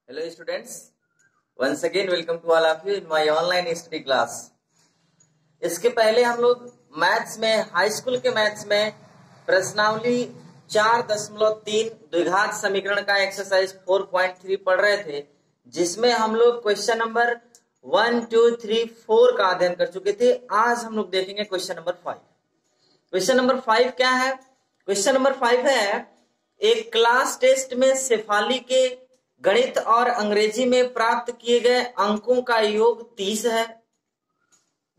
Hello students, once again welcome to all of you in my online study class. इसके पहले हम लोग maths में हाई स्कूल के मैथ्स में प्रश्नावली 4.3 द्विघात समीकरण का एक्सरसाइज 4.3 पढ़ रहे थे, जिसमें हम लोग क्वेश्चन नंबर 1, 2, 3, 4 का अध्ययन कर चुके थे। आज हम लोग देखेंगे क्वेश्चन नंबर 5। क्वेश्चन नंबर 5 क्या है? क्वेश्चन नंबर 5 है, एक क्लास टेस्ट में शेफाली के गणित और अंग्रेजी में प्राप्त किए गए अंकों का योग 30 है।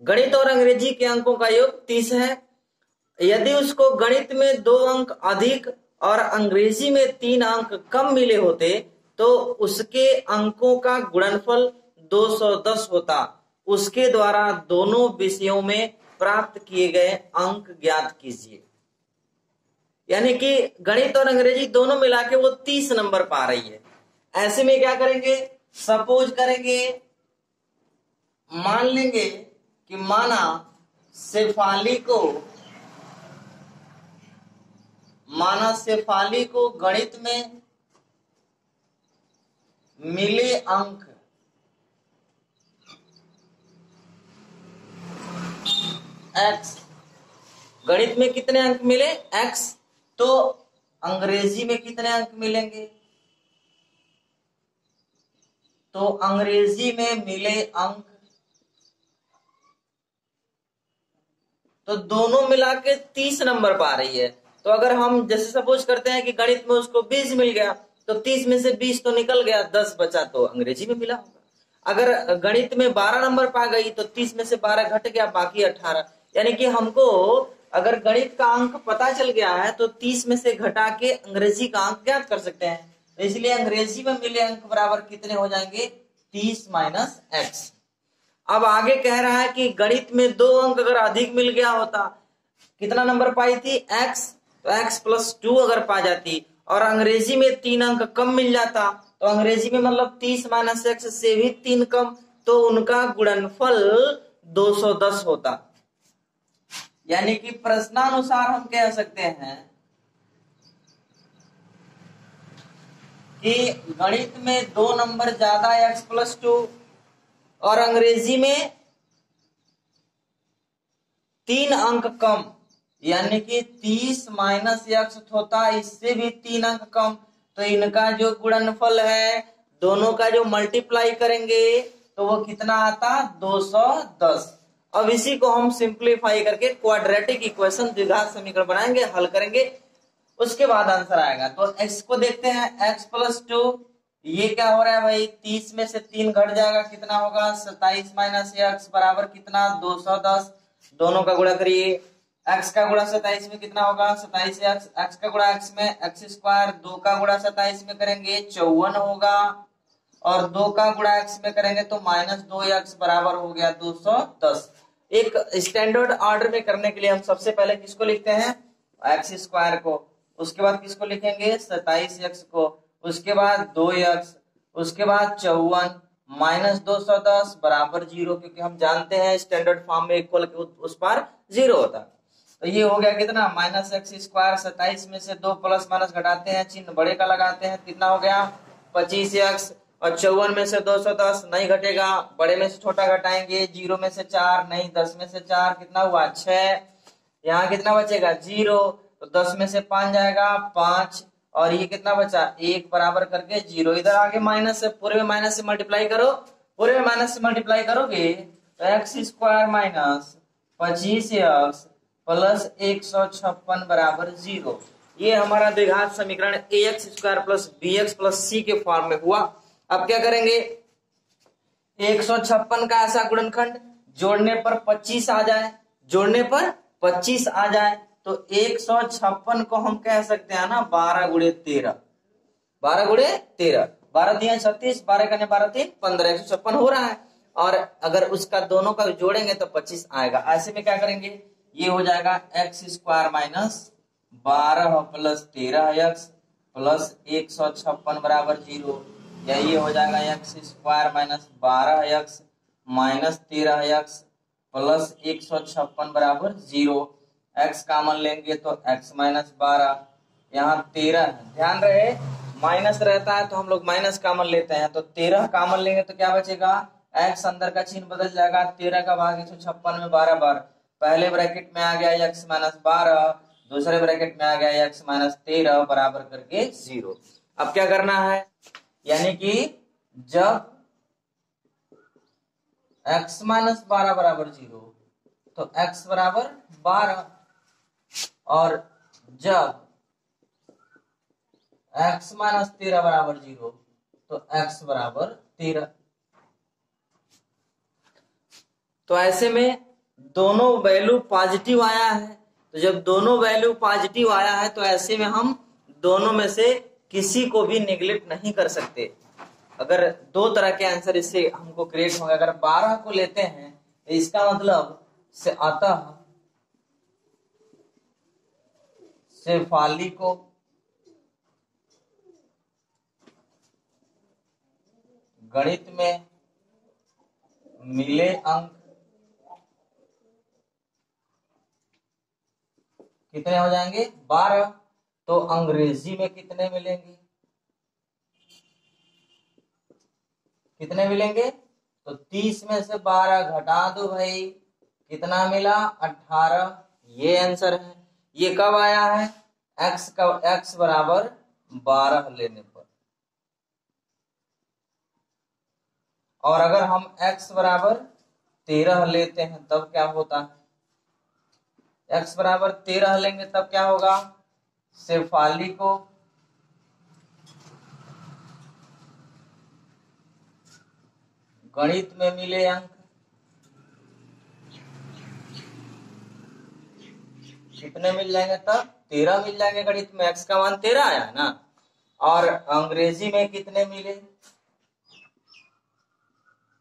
गणित और अंग्रेजी के अंकों का योग 30 है। यदि उसको गणित में 2 अंक अधिक और अंग्रेजी में 3 अंक कम मिले होते तो उसके अंकों का गुणनफल 210 होता। उसके द्वारा दोनों विषयों में प्राप्त किए गए अंक ज्ञात कीजिए। यानी कि गणित और अंग्रेजी दोनों मिला के वो 30 नंबर पा रही है। ऐसे में क्या करेंगे? सपोज करेंगे, मान लेंगे कि माना शेफाली को गणित में मिले अंक x, गणित में कितने अंक मिले? x, तो अंग्रेजी में कितने अंक मिलेंगे? तो अंग्रेजी में मिले अंक, तो दोनों मिला के 30 नंबर पा रही है। तो अगर हम जैसे सपोज करते हैं कि गणित में उसको 20 मिल गया तो 30 में से 20 तो निकल गया, 10 बचा तो अंग्रेजी में मिला होगा। अगर गणित में 12 नंबर पा गई तो 30 में से 12 घट गया, बाकी 18। यानी कि हमको अगर गणित का अंक पता चल गया है तो 30 में से घटा के अंग्रेजी का अंक ज्ञात कर सकते हैं। तो इसलिए अंग्रेजी में मिले अंक बराबर कितने हो जाएंगे? 30 माइनस x। अब आगे कह रहा है कि गणित में 2 अंक अगर अधिक मिल गया होता, कितना नंबर पाई थी? x, तो x प्लस 2 अगर पा जाती और अंग्रेजी में 3 अंक कम मिल जाता तो अंग्रेजी में मतलब 30 माइनस x से भी 3 कम, तो उनका गुणनफल 210 होता। यानी कि प्रश्नानुसार हम कह सकते हैं कि गणित में 2 नंबर ज्यादा x प्लस 2 और अंग्रेजी में 3 अंक कम, यानी कि 30 माइनस x होता, इससे भी 3 अंक कम। तो इनका जो गुणनफल है, दोनों का जो मल्टीप्लाई करेंगे तो वो कितना आता? 210। अब इसी को हम सिंप्लीफाई करके क्वाड्रेटिक इक्वेशन द्विघात समीकरण बनाएंगे, हल करेंगे, उसके बाद आंसर आएगा। तो x को देखते हैं, x प्लस 2, ये क्या हो रहा है भाई? 30 में से 3 घट जाएगा, कितना होगा? 27 माइनस x बराबर कितना? 210। दोनों का गुणा करिए, x का गुणा 27 में कितना होगा? 27x, x का गुणा x में x स्क्वायर, 2 का गुणा 27 में करेंगे 54 होगा, और 2 का गुणा x में करेंगे तो माइनस 2x बराबर हो गया 210। एक स्टैंडर्ड ऑर्डर में करने के लिए हम सबसे पहले किसको लिखते हैं? x स्क्वायर को, उसके बाद किसको लिखेंगे? 27x को, उसके बाद 2x, उसके बाद 54 माइनस 210 बराबर 0, क्योंकि हम जानते हैं स्टैंडर्ड फॉर्म में इक्वल के उस पार 0 होता। तो ये हो गया कितना? माइनस x स्क्वायर, 27 में से 2 प्लस माइनस घटाते हैं, चिन्ह बड़े का लगाते हैं, कितना हो गया? 25x, और 54 में से 210 नहीं घटेगा, बड़े में से छोटा घटाएंगे, 0 में से 4 नहीं, 10 में से 4 कितना हुआ? 6। यहाँ कितना बचेगा? 0। तो 10 में से 5 जाएगा 5, और ये कितना बचा? 1 बराबर करके 0। इधर आगे माइनस से, पूरे में माइनस से मल्टीप्लाई करो, पूरे में माइनस से मल्टीप्लाई करोगे तो x square minus 25x plus 156 बराबर 0। ये हमारा द्विघात समीकरण ax square plus bx plus c के फॉर्म में हुआ। अब क्या करेंगे? 156 का ऐसा गुणनखंड जोड़ने पर 25 आ जाए, जोड़ने पर 25 आ जाए तो 156 को हम कह सकते हैं ना 12 गुणे 13, 12 गुणे 13, 12 दिया 36, 12 करने 12 3 15, 156 हो रहा है। और अगर उसका दोनों का जोड़ेंगे तो 25 आएगा। ऐसे में क्या करेंगे? ये हो जाएगा x square minus 12 plus 13x plus 156 बराबर 0, या ये हो जाएगा x square minus 12x minus 13x plus 156 बराबर 0। x कॉमन लेंगे तो x माइनस 12, यहाँ 13 है, ध्यान रहे माइनस रहता है तो हम लोग माइनस कॉमन लेते हैं, तो 13 कॉमन लेंगे तो क्या बचेगा, x अंदर का चिन्ह बदल जाएगा, 13 का भाग 156 में 12 बार, पहले ब्रैकेट में आ गया x माइनस 12, दूसरे ब्रैकेट में आ गया x माइनस 13 बराबर करके 0। अब क्या करना है, यानी कि जब x माइनस 12 बराबर 0 तो x बराबर 12, और जब x माइनस 13 बराबर 0 तो x बराबर 13। तो ऐसे में दोनों वैल्यू पॉजिटिव आया है, तो जब दोनों वैल्यू पॉजिटिव आया है तो ऐसे में हम दोनों में से किसी को भी निगलेक्ट नहीं कर सकते। अगर दो तरह के आंसर इससे हमको क्रिएट होंगे, अगर 12 को लेते हैं तो इसका मतलब से अतः शेफाली को गणित में मिले अंक कितने हो जाएंगे, 12। तो अंग्रेजी में कितने मिलेंगे, कितने मिलेंगे, तो 30 में से 12 घटा दो भाई, कितना मिला 18। ये आंसर है। ये कब आया है, x बराबर 12 लेने पर। और अगर हम x बराबर 13 लेते हैं तब क्या होता है, x बराबर 13 लेंगे तब क्या होगा, शेफाली को गणित में मिले अंक कितने मिल जाएंगे, तब 13 मिल जाएंगे गणित में, x का मान 13 आया है ना। और अंग्रेजी में कितने मिले,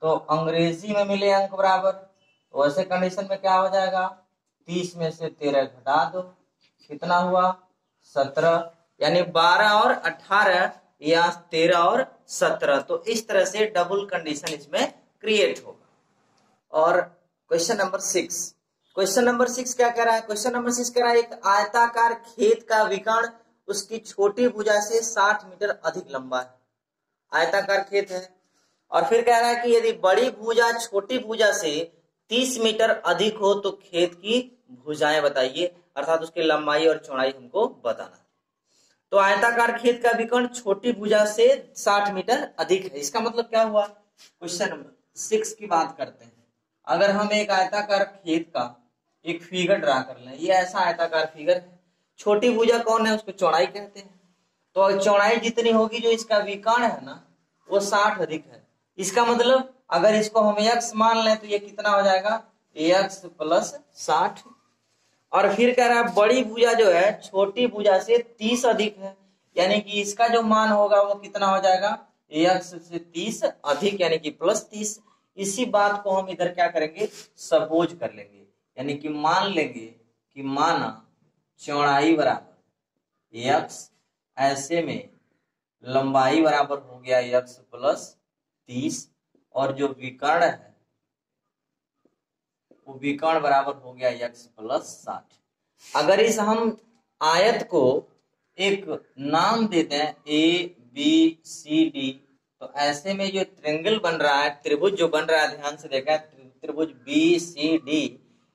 तो अंग्रेजी में मिले अंक बराबर, तो ऐसे कंडीशन में क्या हो जाएगा, 30 में से 13 घटा दो, कितना हुआ 17, यानी 12 और 18 या 13 और 17। तो इस तरह से डबल कंडीशन इसमें क्रिएट होगा। और क्वेश्चन नंबर 6, क्वेश्चन नंबर 6 क्या कह रहा है, क्वेश्चन नंबर 6 कह रहा है एक आयताकार खेत का विकर्ण उसकी छोटी भुजा से 60 मीटर अधिक लंबा है। आयताकार खेत है और फिर कह रहा है कि यदि बड़ी भुजा छोटी भुजा से 30 मीटर अधिक हो तो खेत की भुजाएं बताइए, अर्थात उसकी लंबाई और चौड़ाई हमको बताना। तो आयताकार खेत का विकर्ण छोटी भुजा से 60 मीटर अधिक है, इसका मतलब क्या हुआ। क्वेश्चन नंबर 6 की बात करते हैं। अगर हम एक आयताकार खेत का एक फिगर ड्रा कर लें, ये ऐसा आयताकार फिगर है, छोटी भुजा कौन है, उसको चौड़ाई कहते हैं। तो चौड़ाई जितनी होगी जो इसका विकर्ण है ना वो 60 अधिक है। इसका मतलब अगर इसको हम x मान लें तो ये कितना हो जाएगा, x प्लस 60। और फिर कह रहा है बड़ी भुजा जो है छोटी भुजा से 30 अधिक है, यानी कि इसका जो मान होगा वो कितना हो जाएगा, x से 30 अधिक यानी कि प्लस 30। इसी बात को हम इधर क्या करेंगे, सपोज कर लेंगे, यानी कि मान लेंगे कि माना चौड़ाई बराबर x, ऐसे में लंबाई बराबर हो गया x प्लस 30, और जो विकर्ण है वो विकर्ण बराबर हो गया x प्लस 60। अगर इस हम आयत को एक नाम देते हैं ABCD, तो ऐसे में जो ट्रायंगल बन रहा है, त्रिभुज जो बन रहा है, ध्यान से देखा, त्रिभुज BCD।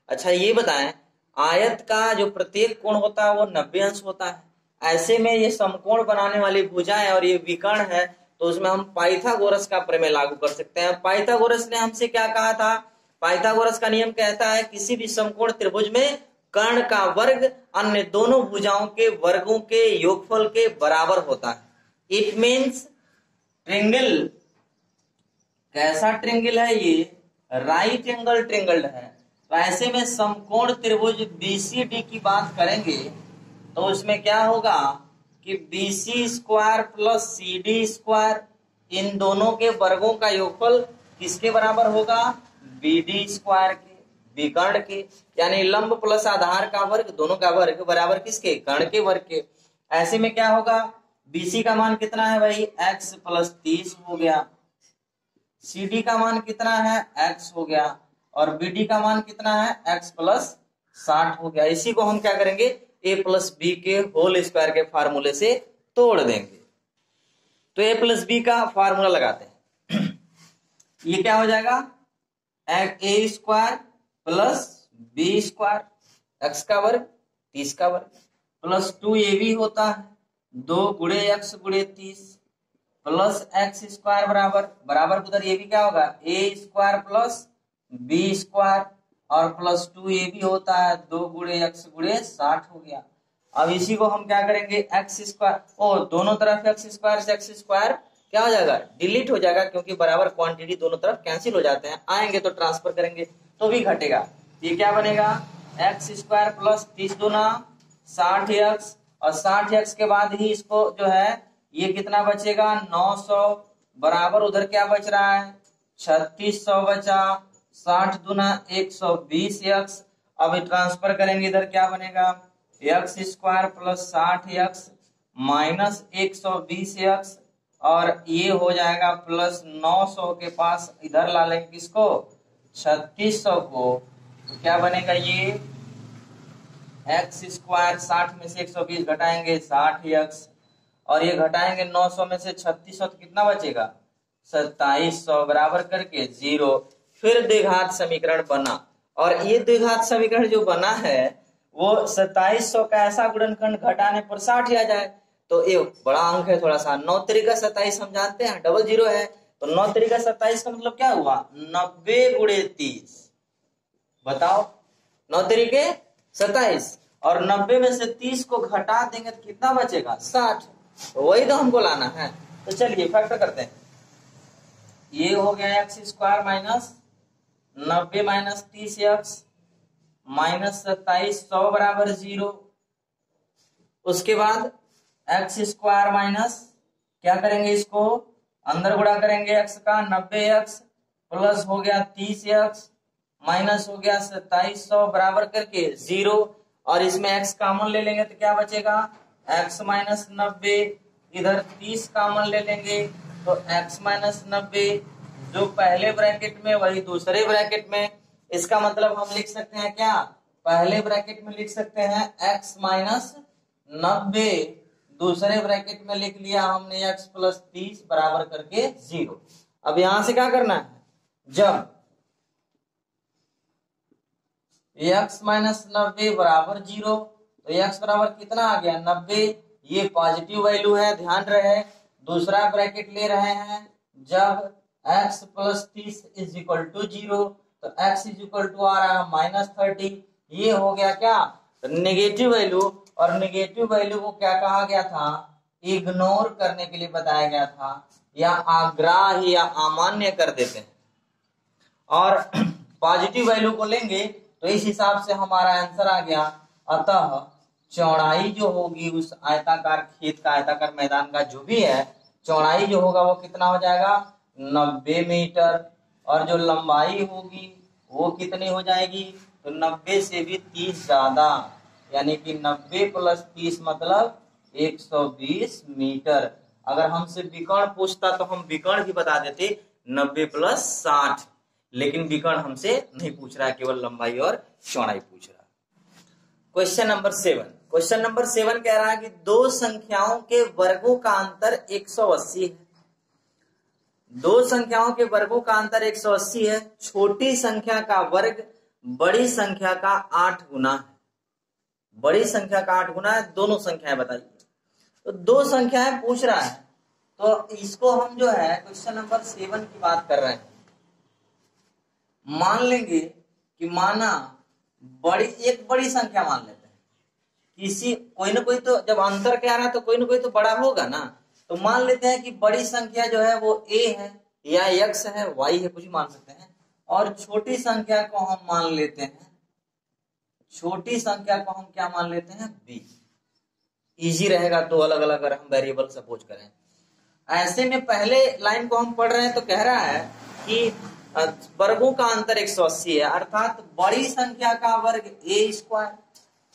अच्छा ये बताएं, आयत का जो प्रत्येक कोण होता है वो 90 अंश होता है। ऐसे में ये समकोण बनाने वाली भुजाएं और ये विकर्ण है, तो उसमें हम पाइथागोरस का प्रमेय लागू कर सकते हैं। पाइथागोरस ने हमसे क्या कहा था, पाइथागोरस का नियम कहता है किसी भी समकोण त्रिभुज में कर्ण का वर्ग अन्य दोनों भुजाओं के वर्गों के योगफल के बराबर होता है। इट मीन्स ट्रायंगल कैसा ट्रायंगल है, ये राइट एंगल ट्रायंगल है। तो ऐसे में समकोण त्रिभुज BCD की बात करेंगे तो उसमें क्या होगा कि BC square plus CD square, इन दोनों के वर्गों का योगफल किसके बराबर होगा, BD स्क्वायर के, विकर्ण के, यानी लंब प्लस आधार का वर्ग, दोनों का वर्ग बराबर किसके, कर्ण के वर्ग के। ऐसे में क्या होगा, BC का मान कितना है भाई, x प्लस 30 हो गया, CD का मान कितना है, x हो गया, और BD का मान कितना है, x प्लस 60 हो गया। इसी को हम क्या करेंगे, a प्लस बी के होल स्क्वायर के फार्मूले से तोड़ देंगे। तो a प्लस बी का फार्मूला लगाते हैं। ये क्या हो जाएगा, A square plus B square X का वर्ग 30 का वर्ग प्लस 2ab होता है 2 गुणे एक्स गुणे 30 प्लस एक्स स्क्वायर बराबर उधर ये भी क्या होगा ए स्क्वायर प्लस बी स्क्वायर और प्लस 2ab होता है 2 गुणे एक्स गुणे 60 हो गया। अब इसी को हम क्या करेंगे एक्स स्क्वायर, ओ दोनों तरफ एक्स स्क्वायर से एक्स स्क्वायर क्या हो जाएगा डिलीट हो जाएगा, क्योंकि बराबर क्वांटिटी दोनों तरफ कैंसिल हो जाते हैं, आएंगे तो ट्रांसफर करेंगे तो भी घटेगा। ये क्या बनेगा एक्स स्क्वायर प्लस 30 दूना 60x और 60x के बाद ही इसको जो है ये कितना बचेगा 900 बराबर उधर क्या बच रहा है 3600 बचा 60 दूना 120x। अब ट्रांसफर करेंगे इधर क्या बनेगा x square plus 60x minus 120x और ये हो जाएगा प्लस 900 के पास इधर ला लेंगे किसको 3600 को, तो क्या बनेगा ये एक्स स्क्वायर 60 में से 120 घटाएंगे 60x और ये घटाएंगे 900 में से 3600 तो कितना बचेगा 2700 बराबर करके 0। फिर द्विघात समीकरण बना और ये द्विघात समीकरण जो बना है वो 2700 का ऐसा गुणनखंड घटाने पर 60 आ जाए, तो ये बड़ा अंक है थोड़ा सा। 9 तरीका 27 हम जानते हैं डबल 0 है, तो 9 तरीका 27 का मतलब क्या हुआ 90 गुणे 30। बताओ 9 तरीके 27 और 90 में से 30 को घटा देंगे तो कितना बचेगा 60, तो वही तो हमको लाना है। तो चलिए फैक्टर करते हैं, ये हो गया x square minus 90 minus 30x minus 2700 बराबर 0। उसके बाद एक्स स्क्वायर माइनस क्या करेंगे इसको अंदर गुणा करेंगे x का 90x प्लस हो गया 30x माइनस हो गया 2700 बराबर करके 0 और इसमें x कॉमन ले लेंगे तो क्या बचेगा x माइनस 90, इधर 30 कॉमन ले लेंगे तो x माइनस 90 जो पहले ब्रैकेट में वही दूसरे ब्रैकेट में। इसका मतलब हम लिख सकते हैं क्या पहले ब्रैकेट में लिख सकते हैं x माइनस 90, दूसरे ब्रैकेट में लिख लिया हमने x प्लस 30 बराबर करके 0। अब यहां से क्या करना है जब x माइनस 90 बराबर 0 तो x बराबर कितना आ गया 90, ये पॉजिटिव वैल्यू है ध्यान रहे। दूसरा ब्रैकेट ले रहे हैं जब x plus 30 is equal to 0 तो x इज इक्वल टू आ रहा है माइनस 30, ये हो गया क्या नेगेटिव वैल्यू। और नेगेटिव वैल्यू को क्या कहा गया था इग्नोर करने के लिए बताया गया था, या अग्राह्य या अमान्य कर देते हैं। और पॉजिटिव वैल्यू को लेंगे तो इस हिसाब से हमारा आंसर आ गया। अतः चौड़ाई जो होगी उस आयताकार खेत का आयताकार मैदान का जो भी है चौड़ाई जो होगा वो कितना हो जाएगा 90 मीटर और जो लंबाई होगी वो कितनी हो जाएगी तो 90 से भी 30 ज्यादा, यानी कि 90 प्लस 30 मतलब 120 मीटर। अगर हमसे विकर्ण पूछता तो हम विकर्ण भी बता देते 90 प्लस 60, लेकिन विकर्ण हमसे नहीं पूछ रहा है, केवल लंबाई और चौड़ाई पूछ रहा है। क्वेश्चन नंबर 7, क्वेश्चन नंबर 7 कह रहा है कि दो संख्याओं के वर्गों का अंतर 180 है। दो संख्याओं के वर्गों का अंतर 180 है। छोटी संख्या का वर्ग बड़ी संख्या का 8 गुना है। बड़ी संख्या का 8 गुना है, दोनों संख्याएं बताइए। तो दो संख्याएं पूछ रहा है, तो इसको हम जो है क्वेश्चन नंबर 7 की बात कर रहे हैं। मान लेंगे कि माना एक बड़ी संख्या मान लेते हैं, किसी कोई ना कोई तो जब अंतर क्या रहा है तो कोई ना कोई तो बड़ा होगा ना। तो मान लेते हैं कि बड़ी संख्या जो है वो a है या x है y है, कुछ मान सकते हैं। और छोटी संख्या को हम मान लेते हैं, छोटी संख्या को हम क्या मान लेते हैं b। इजी रहेगा तो अलग अलग अगर हम वेरिएबल सपोज करें। ऐसे में पहले लाइन को हम पढ़ रहे हैं तो कह रहा है कि वर्गों का अंतर 180 है, अर्थात बड़ी संख्या का वर्ग a स्क्वायर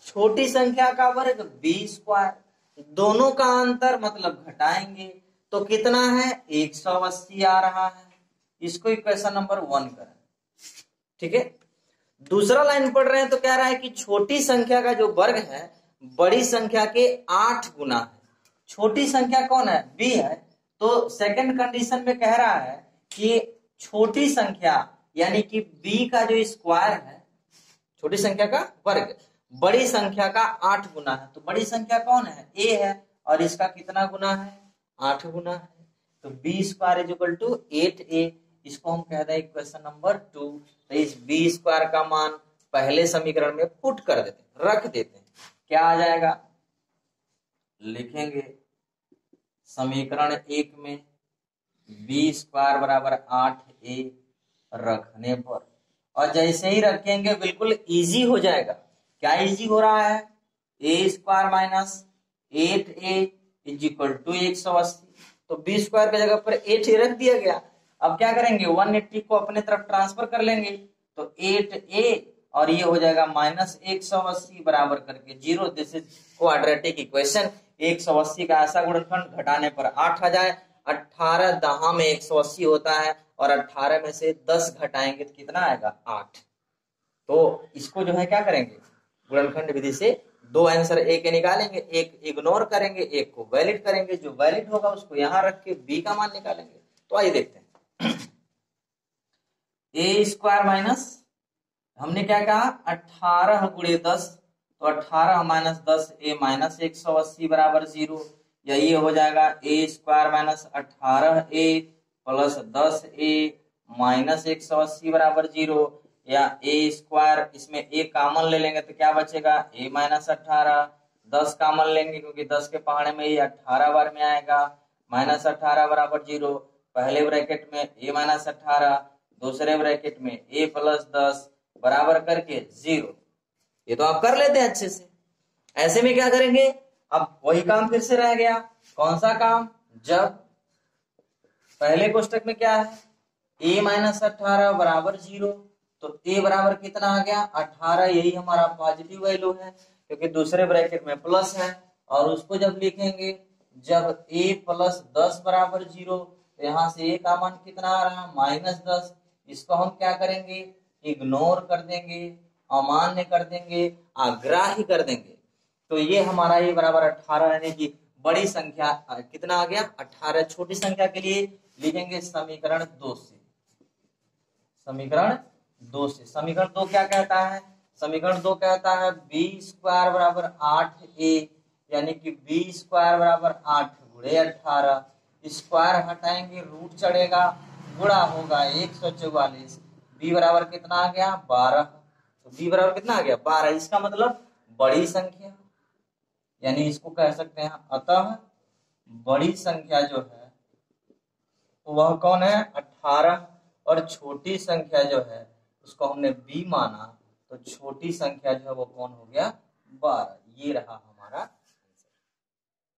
छोटी संख्या का वर्ग b स्क्वायर, दोनों का अंतर मतलब घटाएंगे तो कितना है 180 आ रहा है। इसको इक्वेशन नंबर 1 करें, ठीक है। दूसरा लाइन पढ़ रहे हैं तो कह रहा है कि छोटी संख्या का जो वर्ग है बड़ी संख्या के 8 गुना है। छोटी संख्या कौन है b है, तो सेकंड कंडीशन में कह रहा है कि छोटी संख्या यानी कि b का जो स्क्वायर है, छोटी संख्या का वर्ग बड़ी संख्या का 8 गुना है। तो बड़ी संख्या कौन है? a है, और इसका कितना गुना है? 8 गुना है। तो b square is equal to 8a। इसको हम कह दें इक्वेशन नंबर 2। तो इस b स्क्वायर का मान पहले समीकरण में पुट कर देते हैं, रख देते हैं। क्या आ जाएगा? लिखेंगे समीकरण 1 में b स्क्वायर बराबर 8a रखने पर, और जैसे ही रखेंगे बिल्कुल इजी हो जाएगा। क्या इजी हो रहा है? a square minus 8a is equal to 180। तो b स्क्वायर की जगह पर 8a रख दिया गया। अब क्या करेंगे? 180 को अपने तरफ ट्रांसफर कर लेंगे, तो 8a और ये हो जाएगा माइनस 180 बराबर करके 0। This is quadratic equation. 180 का ऐसा गुणनखंड घटाने पर 8 आ जाए। 18 दहा में 180 होता है, और 18 में से 10 घटाएंगे तो कितना आएगा? 8। तो इसको जो है क्या करेंगे? गुणनखंड विधि से दो आंसर ए के निकालेंगे, एक इग्नोर करेंगे, एक को वैलिड करेंगे। जो वैलिड होगा उसको यहां रख के बी का मान निकालेंगे। तो आइए देखते हैं। ए स्क्वायर माइनस, हमने क्या कहा? 18 गुणे 10, तो 18 माइनस 10 ए माइनस 180 बराबर 0। या ये हो जाएगा A square minus 18a plus 10a minus 180 बराबर 0। या ए स्क्वायर, इसमें ए कॉमन ले लेंगे तो क्या बचेगा? a minus 18। 10 कॉमन लेंगे क्योंकि 10 के पहाड़े में ये 18 बार में आएगा। माइनस 18 बराबर 0। पहले ब्रैकेट में a माइनस 18, दूसरे ब्रैकेट में a प्लस 10 बराबर करके 0। ये तो आप कर लेते हैं अच्छे से। ऐसे में क्या करेंगे? अब वही काम फिर से रह गया। कौन सा काम? जब पहले कोष्टक में क्या है? a माइनस 18 बराबर 0, तो a बराबर कितना आ गया? 18। यही हमारा पॉजिटिव वैल्यू है क्योंकि दूसरे ब्रैकेट में प्लस है। और उसको जब लिखेंगे, जब a प्लस 10 बराबर 0, तो यहाँ से a का मान कितना आ रहा है? माइनस 10। इसको हम क्या करेंगे? इग्नोर कर देंगे, अमान्य कर देंगे, अग्राह्य कर देंगे। तो ये हमारा ये बराबर 18 यानी कि बड़ी संख्या कितना आ गया? 18। छोटी संख्या के लिए लिखेंगे समीकरण 2 से। समीकरण 2 से। समीकरण 2 क्या कहता है? समीकरण 2 कहता है b स्क्वायर बराबर 8a, यानी कि b स्क्वायर बराबर 8 गुणे 18। स्क्वायर हटाएंगे, रूट चढ़ेगा, गुणा होगा 144। b बराबर कितना आ गया? 12। तो b बराबर कितना आ गया? 12। इसका मतलब बड़ी संख्या, यानी इसको कह सकते हैं अतः बड़ी संख्या जो है वह कौन है? 18। और छोटी संख्या जो है उसको हमने b माना, तो छोटी संख्या जो है वो कौन हो गया? 12। ये रहा